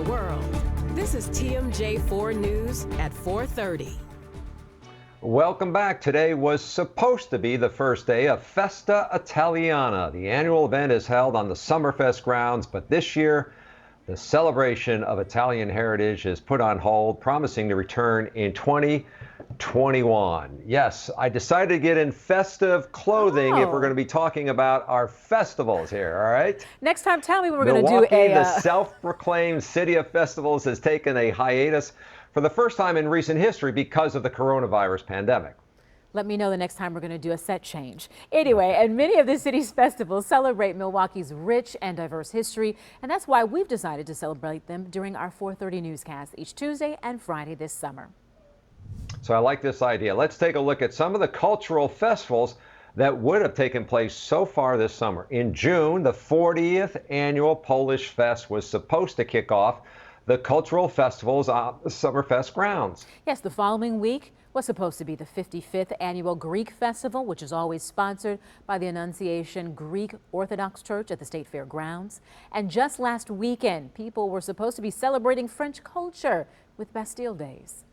the world. This is TMJ4 News at 4:30. Welcome back. Today was supposed to be the first day of Festa Italiana. The annual event is held on the Summerfest grounds, but this year the celebration of Italian heritage is put on hold, promising to return in 2021. Yes, I decided to get in festive clothing if we're going to be talking about our festivals here, all right? Next time, tell me when we're going to do Milwaukee, the self-proclaimed city of festivals, has taken a hiatus for the first time in recent history because of the coronavirus pandemic. Let me know the next time we're going to do a set change. Anyway, and many of the city's festivals celebrate Milwaukee's rich and diverse history, and that's why we've decided to celebrate them during our 4:30 newscast each Tuesday and Friday this summer. So I like this idea. Let's take a look at some of the cultural festivals that would have taken place so far this summer. In June, the 40th annual Polish Fest was supposed to kick off the cultural festivals on the Summerfest grounds. Yes, the following week was supposed to be the 55th annual Greek Festival, which is always sponsored by the Annunciation Greek Orthodox Church at the State Fair grounds. And just last weekend, people were supposed to be celebrating French culture with Bastille Days.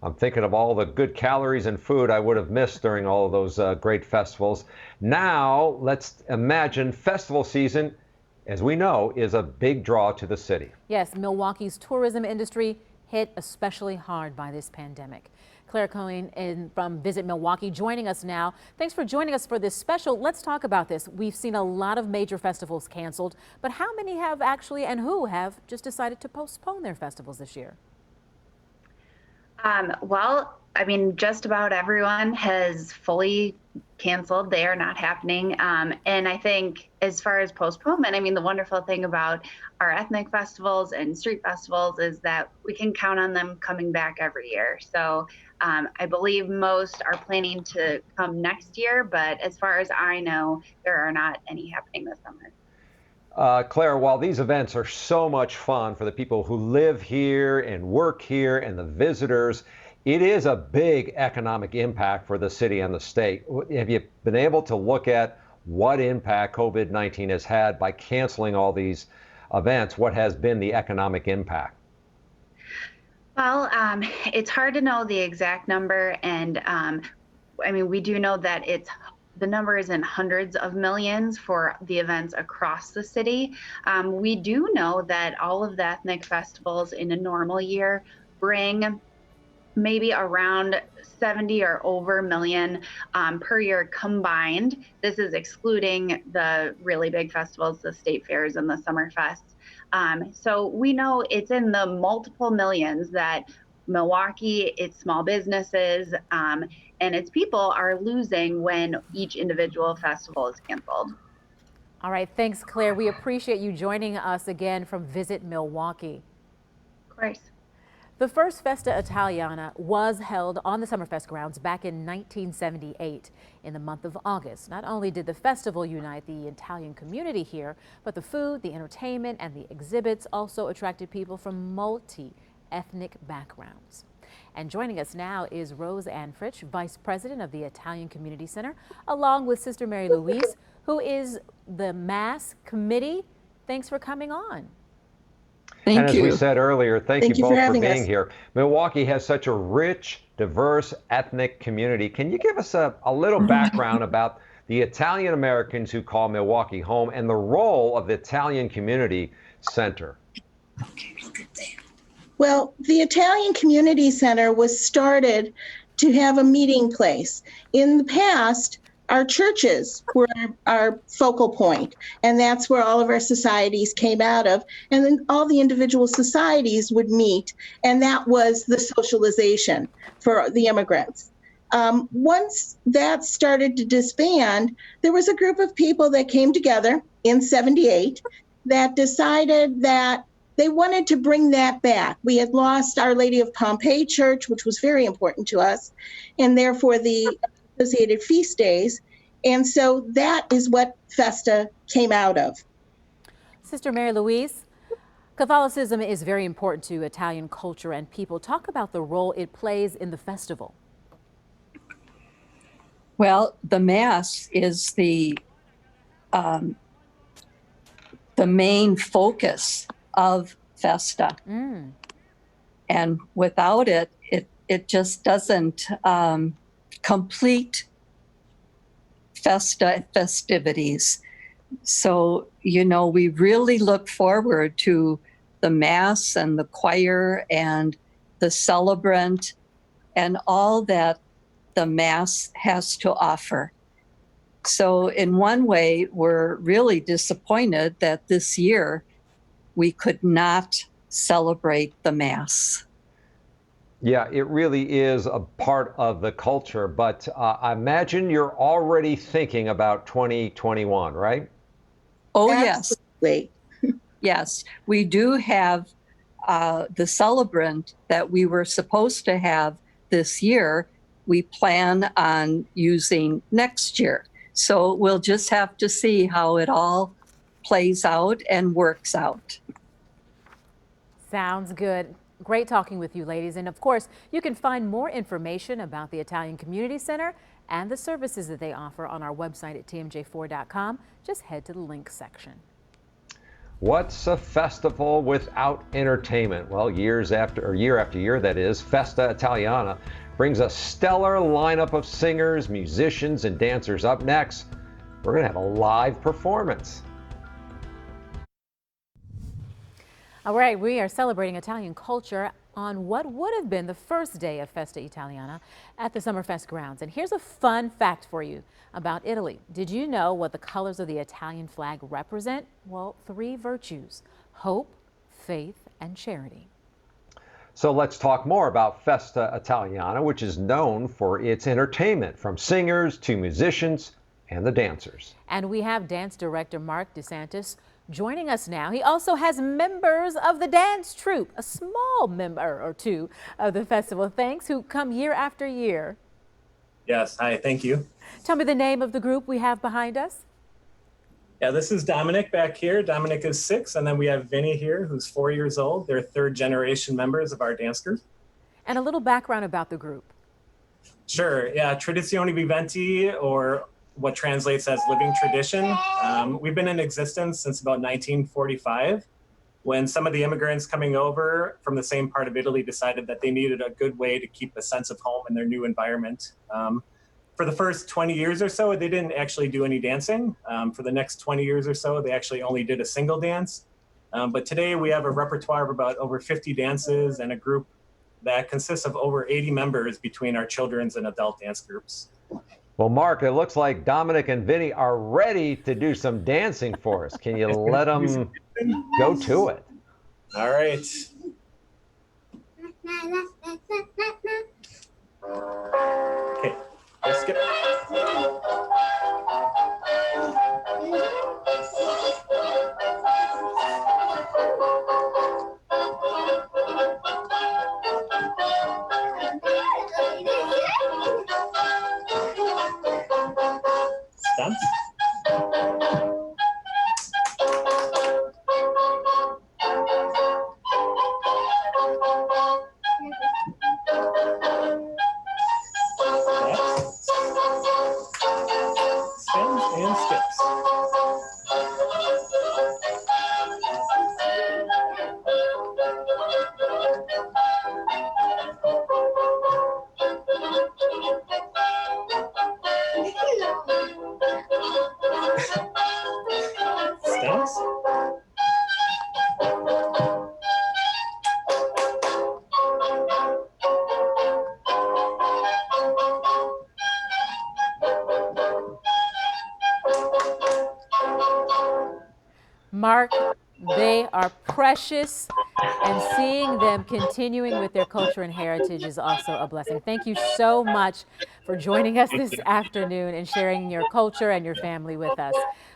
I'm thinking of all the good calories and food I would have missed during all of those great festivals. Now, let's imagine festival season, as we know, is a big draw to the city. Yes, Milwaukee's tourism industry hit especially hard by this pandemic. Claire Cohen from Visit Milwaukee joining us now. Thanks for joining us for this special. Let's talk about this. We've seen a lot of major festivals canceled, but how many have actually and who have just decided to postpone their festivals this year? Well, I mean, just about everyone has fully canceled. They are not happening. And I think as far as postponement, I mean, the wonderful thing about our ethnic festivals and street festivals is that we can count on them coming back every year. So I believe most are planning to come next year, but as far as I know, there are not any happening this summer. Claire, while these events are so much fun for the people who live here and work here and the visitors, it is a big economic impact for the city and the state. Have you been able to look at what impact COVID-19 has had by canceling all these events? What has been the economic impact? Well, it's hard to know the exact number. And I mean, we do know that the number is in hundreds of millions for the events across the city. We do know that all of the ethnic festivals in a normal year bring maybe around 70 or over million per year combined. This is excluding the really big festivals, the state fairs and the Summerfest. So we know it's in the multiple millions that Milwaukee, its small businesses, and its people are losing when each individual festival is canceled. All right, thanks, Claire. We appreciate you joining us again from Visit Milwaukee. Of course. The first Festa Italiana was held on the Summerfest grounds back in 1978 in the month of August. Not only did the festival unite the Italian community here, but the food, the entertainment, and the exhibits also attracted people from multi-ethnic backgrounds. And joining us now is Rose Ann Fritsch, Vice President of the Italian Community Center, along with Sister Mary Louise, who is the Mass Committee. Thanks for coming on. Thank you. And as we said earlier, thank you both for being here. Milwaukee has such a rich, diverse ethnic community. Can you give us a little background about the Italian Americans who call Milwaukee home and the role of the Italian Community Center? Well, the Italian Community Center was started to have a meeting place. In the past, our churches were our focal point, and that's where all of our societies came out of. And then all the individual societies would meet, and that was the socialization for the immigrants. Once that started to disband, there was a group of people that came together in '78 that decided that they wanted to bring that back. We had lost Our Lady of Pompeii Church, which was very important to us, and therefore the associated feast days. And so that is what Festa came out of. Sister Mary Louise, Catholicism is very important to Italian culture and people. Talk about the role it plays in the festival. Well, the Mass is the main focus of Festa. And without it, it just doesn't complete Festa festivities. So, we really look forward to the Mass and the choir and the celebrant and all that the Mass has to offer. So in one way, we're really disappointed that this year we could not celebrate the Mass. Yeah, it really is a part of the culture, but I imagine you're already thinking about 2021, right? Oh, yes. Absolutely. Yes, we do have the celebrant that we were supposed to have this year. We plan on using next year. So we'll just have to see how it all plays out and works out. Sounds good. Great talking with you, ladies. And of course, you can find more information about the Italian Community Center and the services that they offer on our website at tmj4.com. Just head to the links section. What's a festival without entertainment? Well, year after year, that is, Festa Italiana brings a stellar lineup of singers, musicians, and dancers. Up next, we're going to have a live performance. All right, we are celebrating Italian culture on what would have been the first day of Festa Italiana at the Summerfest grounds. And here's a fun fact for you about Italy. Did you know what the colors of the Italian flag represent? Well, 3 virtues: hope, faith, and charity. So let's talk more about Festa Italiana, which is known for its entertainment, from singers to musicians and the dancers. And we have dance director Mark DeSantis joining us now. He also has members of the dance troupe, a small member or two of the festival, thanks, who come year after year. Yes, hi, thank you. Tell me the name of the group we have behind us. Yeah, this is Dominic back here. Dominic is 6, and then we have Vinny here, who's 4 years old. They're 3rd generation members of our dance group. And a little background about the group. Sure, yeah, Tradizioni Viventi, or what translates as living tradition. We've been in existence since about 1945, when some of the immigrants coming over from the same part of Italy decided that they needed a good way to keep a sense of home in their new environment. For the first 20 years or so, they didn't actually do any dancing. For the next 20 years or so, they actually only did a single dance. But today we have a repertoire of about over 50 dances and a group that consists of over 80 members between our children's and adult dance groups. Well, Mark, it looks like Dominic and Vinny are ready to do some dancing for us. Can you let them go to it? All right. Okay, let's skip. Stunts. Spins and skips. Stunts. Mark, they are precious, and seeing them continuing with their culture and heritage is also a blessing. Thank you so much for joining us this afternoon and sharing your culture and your family with us.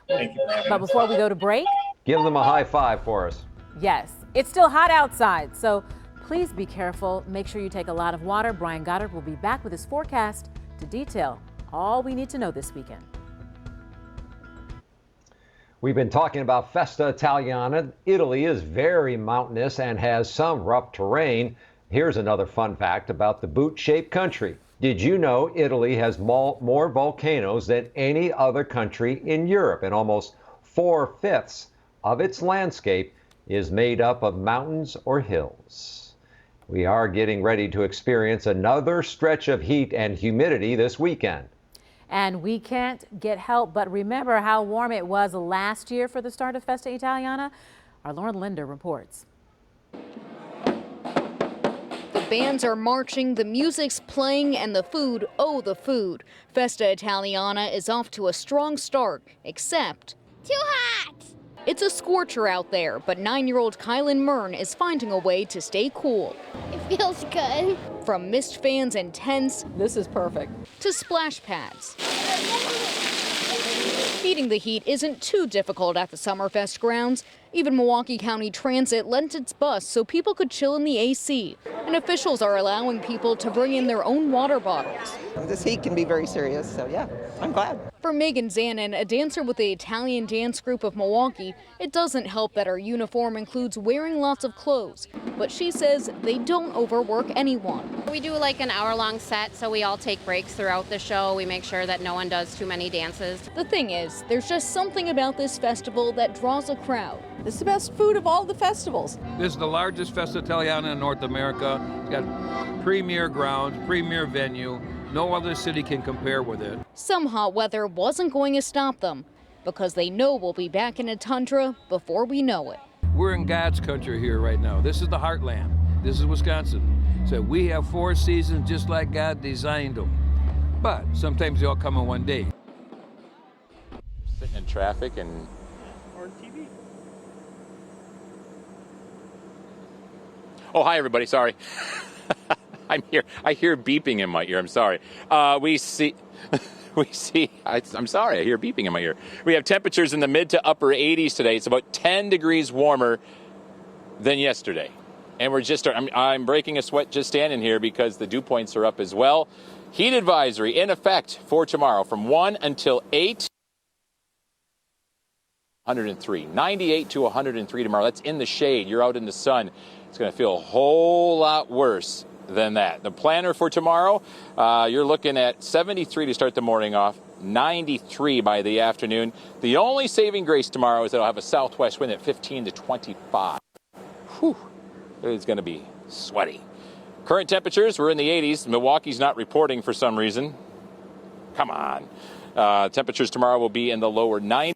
Thank you for having But us. before we go to break, Give them a high five for us. yes, it's still hot outside, so please be careful. Make sure you take a lot of water. Brian Goddard will be back with his forecast to detail all we need to know this weekend. We've been talking about Festa Italiana. Italy is very mountainous and has some rough terrain. Here's another fun fact about the boot-shaped country. Did you know Italy has more volcanoes than any other country in Europe, and almost 4/5 of its landscape is made up of mountains or hills. We are getting ready to experience another stretch of heat and humidity this weekend. And we can't get help but remember how warm it was last year for the start of Festa Italiana. Our Lauren Linder reports. The bands are marching, the music's playing, and the food, oh, the food. Festa Italiana is off to a strong start, except too hot! It's a scorcher out there, but 9-year-old Kylan Mern is finding a way to stay cool. It feels good. From mist fans and tents, this is perfect, to splash pads. Beating the heat isn't too difficult at the Summerfest grounds. Even Milwaukee County Transit lent its bus so people could chill in the AC. And officials are allowing people to bring in their own water bottles. This heat can be very serious, so yeah, I'm glad. For Megan Zanin, a dancer with the Italian dance group of Milwaukee, it doesn't help that her uniform includes wearing lots of clothes. But she says they don't overwork anyone. We do like an hour-long set, so we all take breaks throughout the show. We make sure that no one does too many dances. The thing is, there's just something about this festival that draws a crowd. It's the best food of all the festivals. This is the largest Festa Italiana in North America. It's got premier grounds, premier venue. No other city can compare with it. Some hot weather wasn't going to stop them because they know we'll be back in a tundra before we know it. We're in God's country here right now. This is the heartland. This is Wisconsin. So we have 4 seasons just like God designed them. But sometimes they all come in one day. Sitting in traffic and Or TV. oh, hi everybody, sorry. I'm here. I hear beeping in my ear. I'm sorry. I'm sorry. I hear beeping in my ear. We have temperatures in the mid to upper 80s today. It's about 10 degrees warmer than yesterday. And I'm breaking a sweat just standing here because the dew points are up as well. Heat advisory in effect for tomorrow from 1 until 8. 103. 98 to 103 tomorrow. That's in the shade. You're out in the sun. It's going to feel a whole lot worse than that. The planner for tomorrow, you're looking at 73 to start the morning off, 93 by the afternoon. The only saving grace tomorrow is that it'll have a southwest wind at 15 to 25. Whew, it's going to be sweaty. Current temperatures, we're in the 80s. Milwaukee's not reporting for some reason. Come on. Temperatures tomorrow will be in the lower 90s.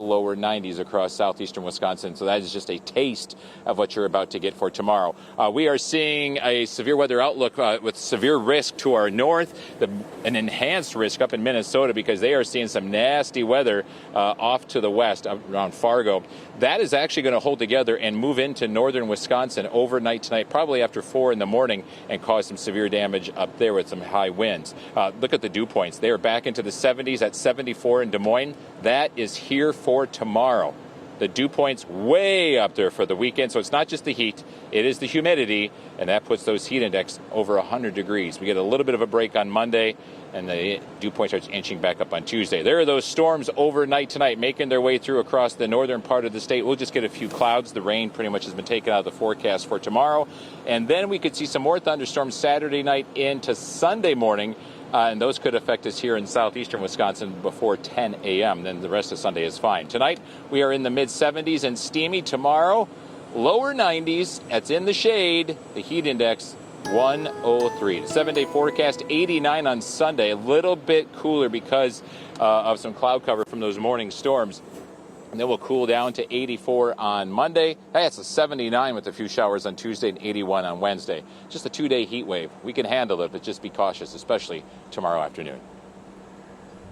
Lower 90s across southeastern Wisconsin. So that is just a taste of what you're about to get for tomorrow. We are seeing a severe weather outlook with severe risk to our north, an enhanced risk up in Minnesota because they are seeing some nasty weather off to the west around Fargo. That is actually going to hold together and move into northern Wisconsin overnight tonight, probably after 4 in the morning, and cause some severe damage up there with some high winds. Look at the dew points. They are back into the 70s at 74 in Des Moines. That is here for tomorrow. The dew points way up there for the weekend. So it's not just the heat, it is the humidity, and that puts those heat index over 100 degrees. We get a little bit of a break on Monday, and the dew point starts inching back up on Tuesday. There are those storms overnight tonight making their way through across the northern part of the state. We'll just get a few clouds. The rain pretty much has been taken out of the forecast for tomorrow. And then we could see some more thunderstorms Saturday night into Sunday morning. And those could affect us here in southeastern Wisconsin before 10 a.m. Then the rest of Sunday is fine. Tonight, we are in the mid-70s and steamy. Tomorrow, lower 90s. That's in the shade. The heat index, 103. The 7-day forecast, 89 on Sunday. A little bit cooler because of some cloud cover from those morning storms. And then we'll cool down to 84 on Monday. That's a 79 with a few showers on Tuesday and 81 on Wednesday. Just a 2-day heat wave. We can handle it, but just be cautious, especially tomorrow afternoon.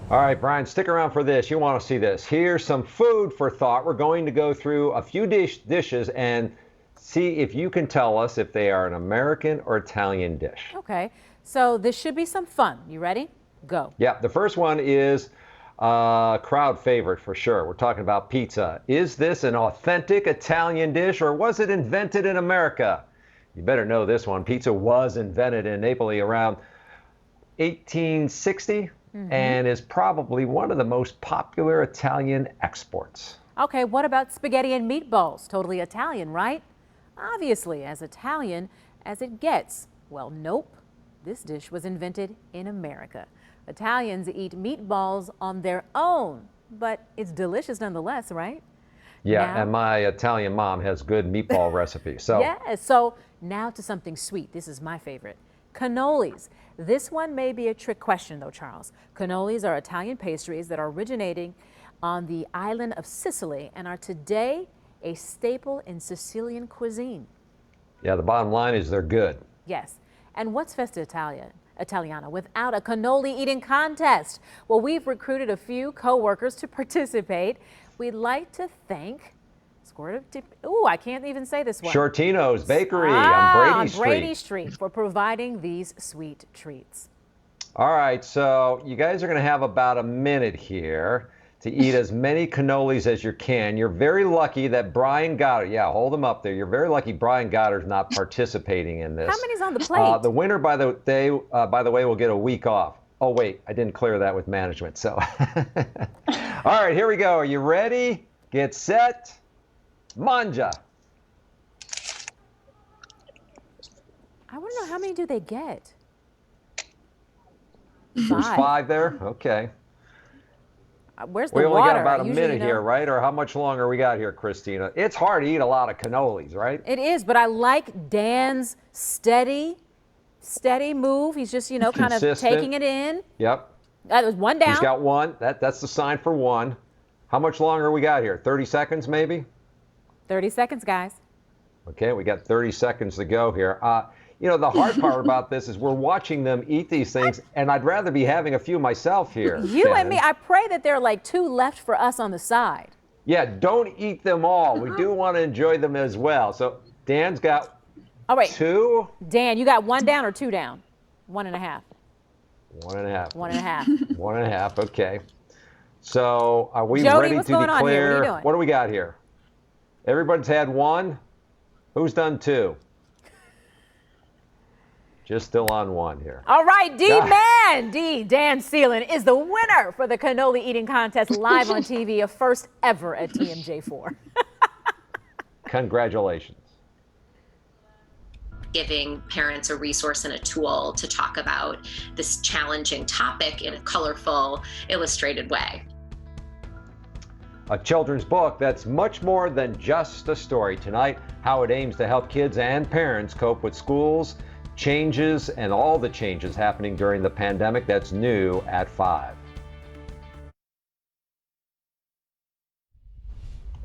All right, Brian, stick around for this. You want to see this. Here's some food for thought. We're going to go through a few dishes and see if you can tell us if they are an American or Italian dish. Okay, so this should be some fun. You ready? Go. Yeah, the first one is crowd favorite for sure. We're talking about pizza. Is this an authentic Italian dish or was it invented in America? You better know this one. Pizza was invented in Napoli around 1860 and is probably one of the most popular Italian exports. Okay, what about spaghetti and meatballs? Totally Italian, right? Obviously, as Italian as it gets. Well, nope. This dish was invented in America. Italians eat meatballs on their own, but it's delicious nonetheless, right? Yeah, Now- and my Italian mom has good meatball recipes. So Yes. So now to something sweet. This is my favorite. Cannolis. This one may be a trick question though, Charles. Cannolis are Italian pastries that are originating on the island of Sicily and are today a staple in Sicilian cuisine. yeah, the bottom line is they're good. Yes. And what's Festa Italiana without a cannoli eating contest? Well, we've recruited a few co-workers to participate. We'd like to thank I can't even say this one. Shortino's Bakery on on Brady Street for providing these sweet treats. All right, so you guys are going to have about a minute here to eat as many cannolis as you can. You're very lucky that Brian Goddard, yeah, hold him up there. You're very lucky Brian Goddard's not participating in this. How many's on the plate? The winner, by the way, will get a week off. Oh, wait, I didn't clear that with management. So, all right, here we go. Are you ready? Get set. Manja. I want to know, how many do they get? There's 5 there? Okay. Where's the We only water? got about a Usually, minute here, right? Or how much longer we got here, Christina? It's hard to eat a lot of cannolis, right? It is, but I like Dan's steady move. He's just, kind of Consistent. taking it in. Yep. That was one down. He's got one. That's the sign for one. How much longer we got here? 30 seconds, maybe? 30 seconds, guys. Okay, we got 30 seconds to go here. The hard part about this is we're watching them eat these things, and I'd rather be having a few myself here. You Shannon. and me, I pray that there are like 2 left for us on the side. Yeah, don't eat them all. We do want to enjoy them as well. So Dan's got All right. 2. Dan, you got 1 down or 2 down? 1.5. 1.5. 1.5. 1.5, okay. So are we Jody, ready what's to going on here? declare? What are you doing? What do we got here? Everybody's had 1. Who's done 2? Just still on 1 here. All right, Dan Seelan is the winner for the cannoli eating contest live on TV, a first ever at TMJ4. Congratulations. Giving parents a resource and a tool to talk about this challenging topic in a colorful, illustrated way. A children's book that's much more than just a story. Tonight, how it aims to help kids and parents cope with schools, changes, and all the changes happening during the pandemic. That's new at 5.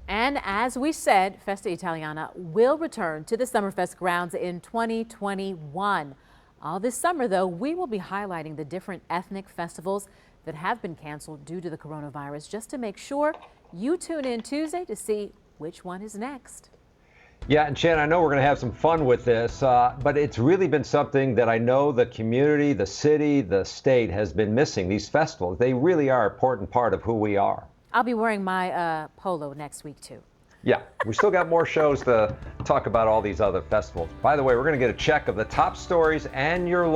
And as we said, Festa Italiana will return to the Summerfest grounds in 2021. All this summer, though, we will be highlighting the different ethnic festivals that have been canceled due to the coronavirus, just to make sure you tune in Tuesday to see which one is next. Yeah, and Shannon, I know we're going to have some fun with this, but it's really been something that I know the community, the city, the state has been missing. These festivals, they really are an important part of who we are. I'll be wearing my polo next week, too. Yeah, we still got more shows to talk about all these other festivals. By the way, we're going to get a check of the top stories and your